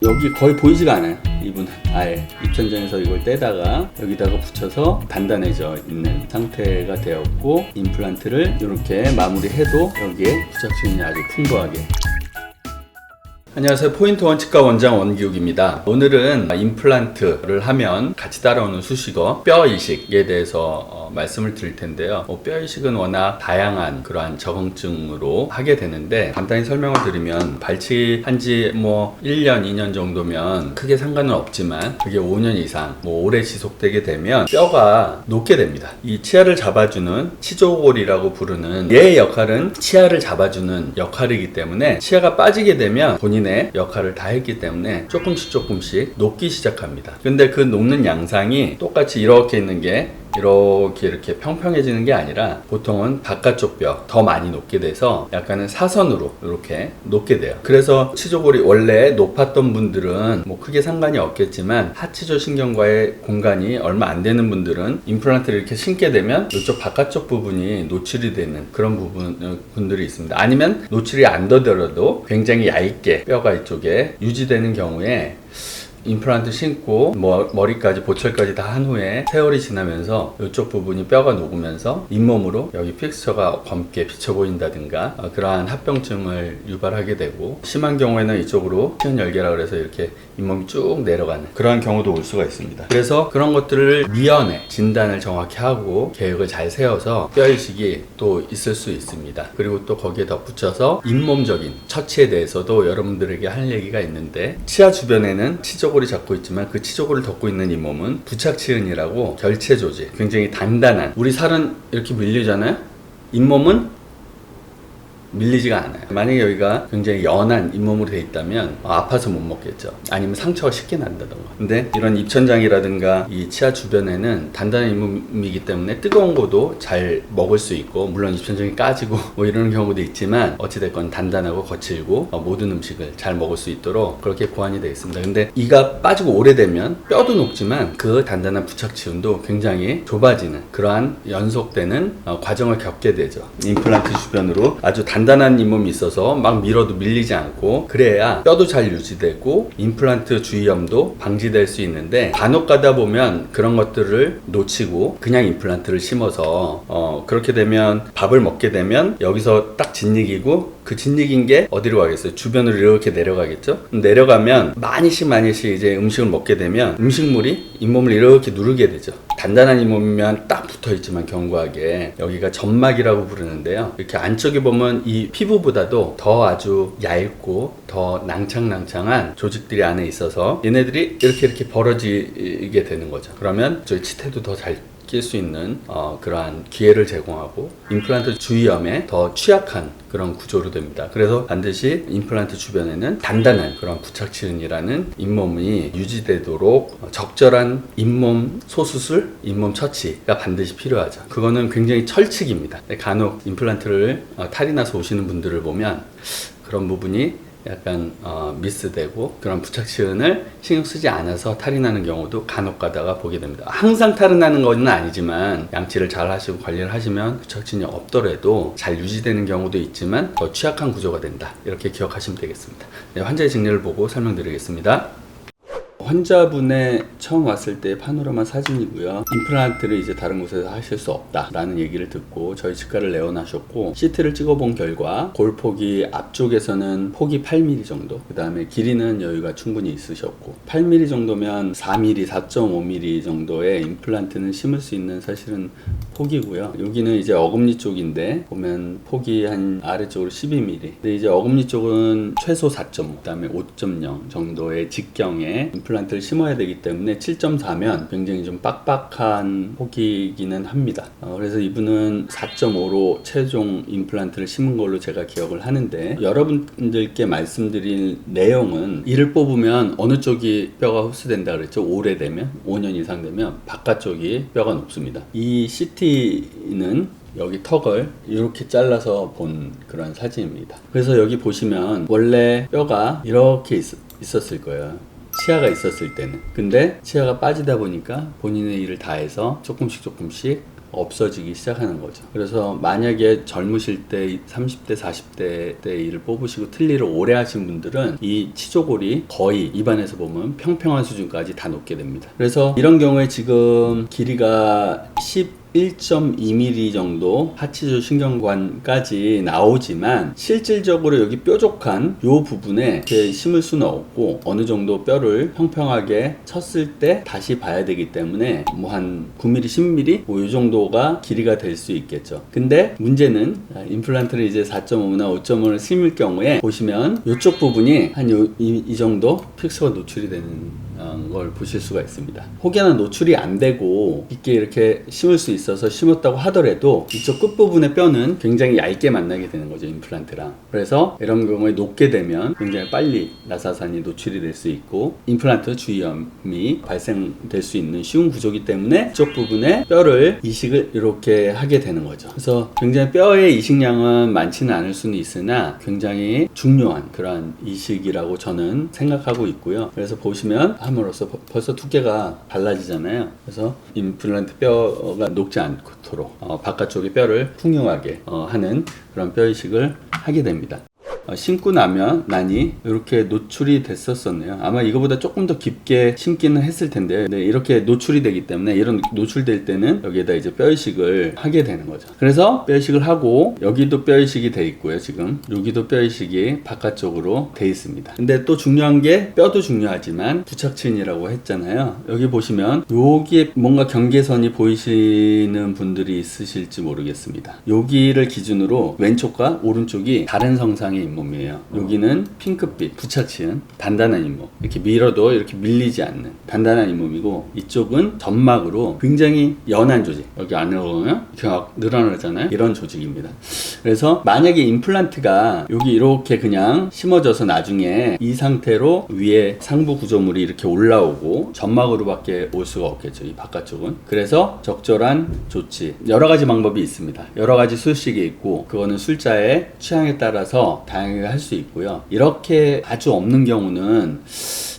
여기 거의 보이지가 않아요. 이분은 아예 입천장에서 이걸 떼다가 여기다가 붙여서 단단해져 있는 상태가 되었고, 임플란트를 이렇게 마무리해도 여기에 부착신이 아주 풍부하게. 안녕하세요. 포인트 원치과 원장 원기욱입니다. 오늘은 임플란트를 하면 같이 따라오는 수식어 뼈 이식에 대해서 말씀을 드릴 텐데요. 뼈 이식은 워낙 다양한 그러한 적응증으로 하게 되는데, 간단히 설명을 드리면 발치한 지 1년, 2년 정도면 크게 상관은 없지만 그게 5년 이상 오래 지속되게 되면 뼈가 녹게 됩니다. 이 치아를 잡아주는 치조골이라고 부르는 얘의 역할은 치아를 잡아주는 역할이기 때문에, 치아가 빠지게 되면 본인의 역할을 다 했기 때문에 조금씩 녹기 시작합니다. 근데 그 녹는 양상이 똑같이 이렇게 있는 게 이렇게 평평해지는 게 아니라 보통은 바깥쪽 뼈 더 많이 녹게 돼서 약간은 사선으로 이렇게 녹게 돼요. 그래서 치조골이 원래 높았던 분들은 크게 상관이 없겠지만, 하치조 신경과의 공간이 얼마 안 되는 분들은 임플란트를 이렇게 신게 되면 이쪽 바깥쪽 부분이 노출이 되는 그런 분들이 있습니다. 아니면 노출이 안 되더라도 굉장히 얇게 뼈가 이쪽에 유지되는 경우에 임플란트 신고 머리까지 보철까지 다 한 후에 세월이 지나면서 이쪽 부분이 뼈가 녹으면서 잇몸으로 여기 픽스처가 검게 비쳐 보인다든가 그러한 합병증을 유발하게 되고, 심한 경우에는 이쪽으로 시은열계라 그래서 이렇게 잇몸이 쭉 내려가는 그러한 경우도 올 수가 있습니다. 그래서 그런 것들을 미연에 진단을 정확히 하고 계획을 잘 세워서 뼈 이식이 또 있을 수 있습니다. 그리고 또 거기에 덧붙여서 잇몸적인 처치에 대해서도 여러분들에게 할 얘기가 있는데, 치아 주변에는 치조골이 잡고 있지만 그 치조골을 덮고 있는 잇몸은 부착치은이라고 결체 조직, 굉장히 단단한, 우리 살은 이렇게 밀리잖아요. 잇몸은 밀리지가 않아요. 만약에 여기가 굉장히 연한 잇몸으로 되어 있다면 아파서 못 먹겠죠. 아니면 상처가 쉽게 난다던가. 근데 이런 입천장이라든가 이 치아 주변에는 단단한 잇몸이기 때문에 뜨거운 거도 잘 먹을 수 있고, 물론 입천장이 까지고 이러는 경우도 있지만 어찌됐건 단단하고 거칠고 모든 음식을 잘 먹을 수 있도록 그렇게 고안이 되어 있습니다. 근데 이가 빠지고 오래되면 뼈도 녹지만 그 단단한 부착치은도 굉장히 좁아지는 그러한 연속되는 과정을 겪게 되죠. 임플란트 주변으로 아주 단단한 잇몸이 있어서 막 밀어도 밀리지 않고, 그래야 뼈도 잘 유지되고 임플란트 주위염도 방지될 수 있는데, 간혹 가다 보면 그런 것들을 놓치고 그냥 임플란트를 심어서 그렇게 되면 밥을 먹게 되면 여기서 딱 짓이기고, 그 짓이긴 게 어디로 가겠어요? 주변으로 이렇게 내려가겠죠? 내려가면 많이씩 이제 음식을 먹게 되면 음식물이 잇몸을 이렇게 누르게 되죠. 단단한 잇몸이면 딱 붙어있지만 견고하게 여기가 점막이라고 부르는데요. 이렇게 안쪽에 보면 이 피부보다도 더 아주 얇고 더 낭창낭창한 조직들이 안에 있어서 얘네들이 이렇게 벌어지게 되는 거죠. 그러면 저희 치태도 더 잘 낄 수 있는 그러한 기회를 제공하고, 임플란트 주위염에 더 취약한 그런 구조로 됩니다. 그래서 반드시 임플란트 주변에는 단단한 그런 부착치은이라는 잇몸이 유지되도록 적절한 잇몸 소수술, 잇몸 처치가 반드시 필요하죠. 그거는 굉장히 철칙입니다. 간혹 임플란트를 탈이 나서 오시는 분들을 보면 그런 부분이 약간 미스되고, 그런 부착치은을 신경 쓰지 않아서 탈이 나는 경우도 간혹 가다가 보게 됩니다. 항상 탈이 나는 건 아니지만 양치를 잘 하시고 관리를 하시면 부착치은이 없더라도 잘 유지되는 경우도 있지만 더 취약한 구조가 된다, 이렇게 기억하시면 되겠습니다. 네, 환자의 증례를 보고 설명드리겠습니다. 환자분의 처음 왔을 때 파노라마 사진이고요. 임플란트를 이제 다른 곳에서 하실 수 없다라는 얘기를 듣고 저희 치과를 내원하셨고, CT를 찍어본 결과 골폭이 앞쪽에서는 폭이 8mm 정도, 그 다음에 길이는 여유가 충분히 있으셨고, 8mm 정도면 4mm, 4.5mm 정도의 임플란트는 심을 수 있는 사실은 폭이고요. 여기는 이제 어금니 쪽인데 보면 폭이 한 아래쪽으로 12mm. 근데 이제 어금니 쪽은 최소 4.5, 그 다음에 5.0 정도의 직경에 임플란트를 심어야 되기 때문에 7.4면 굉장히 좀 빡빡한 폭이기는 합니다. 그래서 이분은 4.5로 최종 임플란트를 심은 걸로 제가 기억을 하는데, 여러분들께 말씀드릴 내용은 이를 뽑으면 어느 쪽이 뼈가 흡수된다 그랬죠? 오래되면, 5년 이상 되면 바깥쪽이 뼈가 높습니다. 이 CT는 여기 턱을 이렇게 잘라서 본 그런 사진입니다. 그래서 여기 보시면 원래 뼈가 이렇게 있었을 거예요. 치아가 있었을 때는. 근데 치아가 빠지다 보니까 본인의 일을 다해서 조금씩 없어지기 시작하는 거죠. 그래서 만약에 젊으실 때 30대, 40대 때 일을 뽑으시고 틀니를 오래 하신 분들은 이 치조골이 거의 입안에서 보면 평평한 수준까지 다 녹게 됩니다. 그래서 이런 경우에 지금 길이가 1.2mm 정도 하치조 신경관까지 나오지만 실질적으로 여기 뾰족한 요 부분에 이렇게 심을 수는 없고 어느 정도 뼈를 평평하게 쳤을 때 다시 봐야 되기 때문에 뭐 한 9mm, 10mm 뭐 요 정도가 길이가 될 수 있겠죠. 근데 문제는 임플란트를 이제 4.5나 5.5를 심을 경우에 보시면 요쪽 부분이 한 이 정도 픽스가 노출이 되는 걸 보실 수가 있습니다. 혹여나 노출이 안 되고 깊게 이렇게 심을 수 있어서 심었다고 하더라도 이쪽 끝부분의 뼈는 굉장히 얇게 만나게 되는 거죠, 임플란트랑. 그래서 이런 경우에 녹게 되면 굉장히 빨리 나사산이 노출이 될 수 있고 임플란트 주위염이 발생될 수 있는 쉬운 구조이기 때문에 이쪽 부분에 뼈를 이식을 이렇게 하게 되는 거죠. 그래서 굉장히 뼈의 이식량은 많지는 않을 수는 있으나 굉장히 중요한 그러한 이식이라고 저는 생각하고 있고요. 그래서 보시면 함으로써 벌써 두께가 달라지잖아요. 그래서 임플란트 뼈가 녹지 않도록 바깥쪽의 뼈를 풍요하게 하는 그런 뼈 이식을 하게 됩니다. 심고 나니 이렇게 노출이 됐었네요. 아마 이거보다 조금 더 깊게 심기는 했을 텐데 네, 이렇게 노출이 되기 때문에 이런 노출될 때는 여기에다 이제 뼈 이식을 하게 되는 거죠. 그래서 뼈 이식을 하고 여기도 뼈 이식이 돼 있고요. 지금 여기도 뼈 이식이 바깥쪽으로 돼 있습니다. 근데 또 중요한 게 뼈도 중요하지만 부착치인이라고 했잖아요. 여기 보시면 여기에 뭔가 경계선이 보이시는 분들이 있으실지 모르겠습니다. 여기를 기준으로 왼쪽과 오른쪽이 다른 성상의 잇몸 이에요. 여기는 핑크빛 부착치은 단단한 잇몸, 이렇게 밀어도 이렇게 밀리지 않는 단단한 잇몸이고 이쪽은 점막으로 굉장히 연한 조직, 여기 안으로 보면 이렇게 막 늘어나잖아요. 이런 조직입니다. 그래서 만약에 임플란트가 여기 이렇게 그냥 심어져서 나중에 이 상태로 위에 상부 구조물이 이렇게 올라오고 점막으로밖에 올 수가 없겠죠, 이 바깥쪽은. 그래서 적절한 조치, 여러 가지 방법이 있습니다. 여러 가지 술식이 있고 그거는 술자의 취향에 따라서 다양하게 할 수 있고요. 이렇게 아주 없는 경우는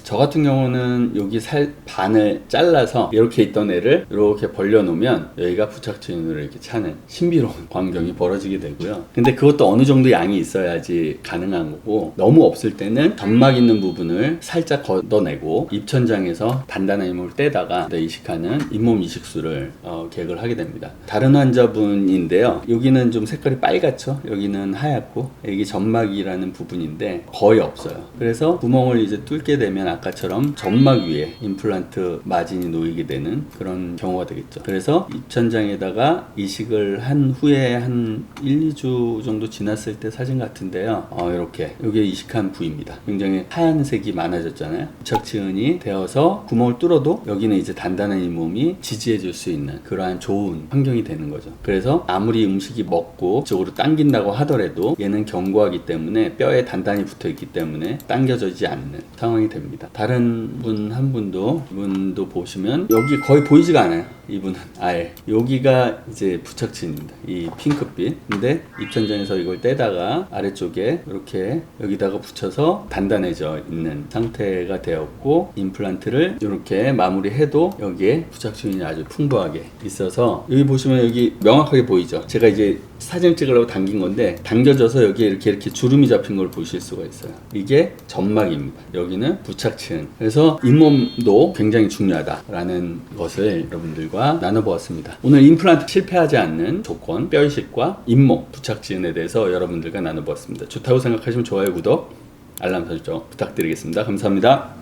저 같은 경우는 여기 살 반을 잘라서 이렇게 있던 애를 이렇게 벌려놓으면 여기가 부착치인으로 이렇게 차는 신비로운 광경이 벌어지게 되고요. 근데 그것도 어느 정도 양이 있어야지 가능한 거고 너무 없을 때는 점막 있는 부분을 살짝 걷어내고 입천장에서 단단한 잇몸을 떼다가 이식하는 잇몸 이식술을 계획을 하게 됩니다. 다른 환자분인데요. 여기는 좀 색깔이 빨갛죠? 여기는 하얗고 여기 점막이라는 부분인데 거의 없어요. 그래서 구멍을 이제 뚫게 되면 아까처럼 점막 위에 임플란트 마진이 놓이게 되는 그런 경우가 되겠죠. 그래서 입천장에다가 이식을 한 후에 한 1, 2주 정도 지났을 때 사진 같은데요. 이렇게 여기에 이식한 부위입니다. 굉장히 하얀색이 많아졌잖아요. 부착치은이 되어서 구멍을 뚫어도 여기는 이제 단단한 잇몸이 지지해 줄 수 있는 그러한 좋은 환경이 되는 거죠. 그래서 아무리 음식이 먹고 이쪽으로 당긴다고 하더라도 얘는 견고하기 때문에 뼈에 단단히 붙어 있기 때문에 당겨지지 않는 상황이 됩니다. 다른 분 한 분도 이분도 보시면 여기 거의 보이지가 않아요. 이분은 아예 여기가 이제 부착치입니다. 이 핑크빛. 근데 입천장에서 이걸 떼다가 아래쪽에 이렇게 여기다가 붙여서 단단해져 있는 상태가 되었고 임플란트를 이렇게 마무리해도 여기에 부착치인이 아주 풍부하게 있어서 여기 보시면 여기 명확하게 보이죠. 제가 이제 사진 찍으려고 당긴 건데 당겨져서 여기에 이렇게 주름이 잡힌 걸 보실 수가 있어요. 이게 점막입니다. 여기는 부착치은. 그래서 잇몸도 굉장히 중요하다라는 것을 여러분들과 나눠보았습니다. 오늘 임플란트 실패하지 않는 조건, 뼈 이식과 잇몸, 부착치은에 대해서 여러분들과 나눠보았습니다. 좋다고 생각하시면 좋아요, 구독, 알람 설정 부탁드리겠습니다. 감사합니다.